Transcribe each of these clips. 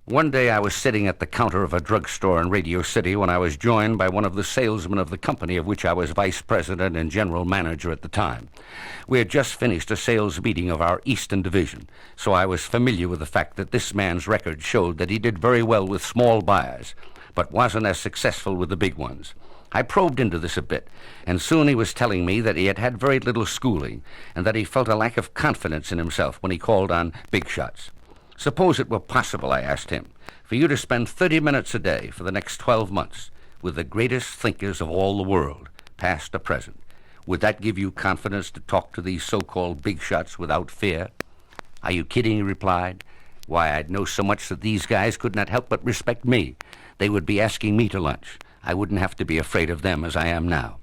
One day I was sitting at the counter of a drugstore in Radio City when I was joined by one of the salesmen of the company of which I was vice president and general manager at the time. We had just finished a sales meeting of our Eastern Division, so I was familiar with the fact that this man's record showed that he did very well with small buyers, but wasn't as successful with the big ones. I probed into this a bit, and soon he was telling me that he had had very little schooling and that he felt a lack of confidence in himself when he called on big shots. Suppose it were possible, I asked him, for you to spend 30 minutes a day for the next 12 months with the greatest thinkers of all the world, past or present. Would that give you confidence to talk to these so-called big shots without fear? Are you kidding, he replied. Why, I'd know so much that these guys could not help but respect me. They would be asking me to lunch. I wouldn't have to be afraid of them as I am now.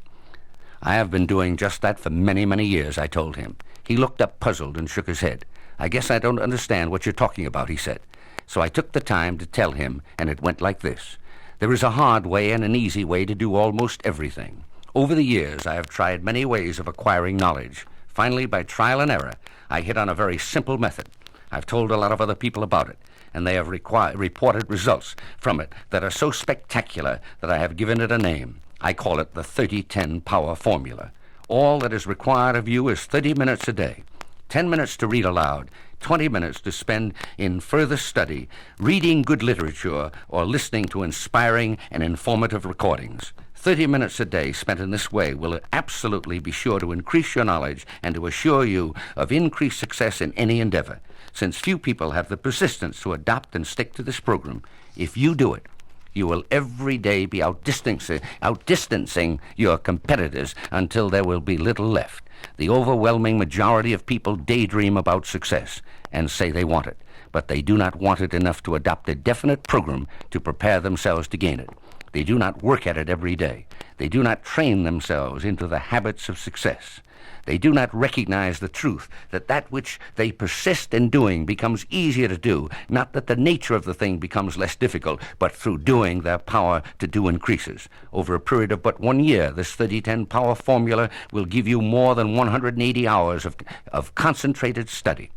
I have been doing just that for many, many years, I told him. He looked up puzzled and shook his head. I guess I don't understand what you're talking about, he said. So I took the time to tell him, and it went like this. There is a hard way and an easy way to do almost everything. Over the years, I have tried many ways of acquiring knowledge. Finally, by trial and error, I hit on a very simple method. I've told a lot of other people about it, and they have reported results from it that are so spectacular that I have given it a name. I call it the 30-10 power formula. All that is required of you is 30 minutes a day. 10 minutes to read aloud, 20 minutes to spend in further study, reading good literature, or listening to inspiring and informative recordings. 30 minutes a day spent in this way will absolutely be sure to increase your knowledge and to assure you of increased success in any endeavor. Since few people have the persistence to adopt and stick to this program, if you do it, you will every day be outdistancing your competitors until there will be little left. The overwhelming majority of people daydream about success and say they want it, but they do not want it enough to adopt a definite program to prepare themselves to gain it. They do not work at it every day. They do not train themselves into the habits of success. They do not recognize the truth that that which they persist in doing becomes easier to do, not that the nature of the thing becomes less difficult, but through doing their power to do increases. Over a period of but 1 year, this 30-10 power formula will give you more than 180 hours of concentrated study.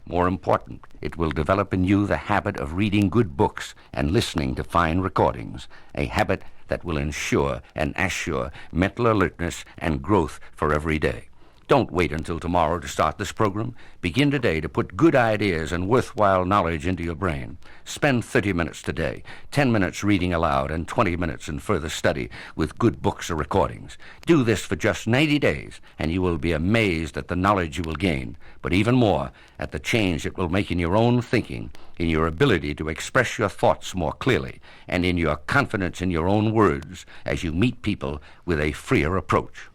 More important, it will develop in you the habit of reading good books and listening to fine recordings, a habit that will ensure and assure mental alertness and growth for every day. Don't wait until tomorrow to start this program. Begin today to put good ideas and worthwhile knowledge into your brain. Spend 30 minutes today, 10 minutes reading aloud and 20 minutes in further study with good books or recordings. Do this for just 90 days, and you will be amazed at the knowledge you will gain, but even more at the change it will make in your own thinking, in your ability to express your thoughts more clearly, and in your confidence in your own words as you meet people with a freer approach.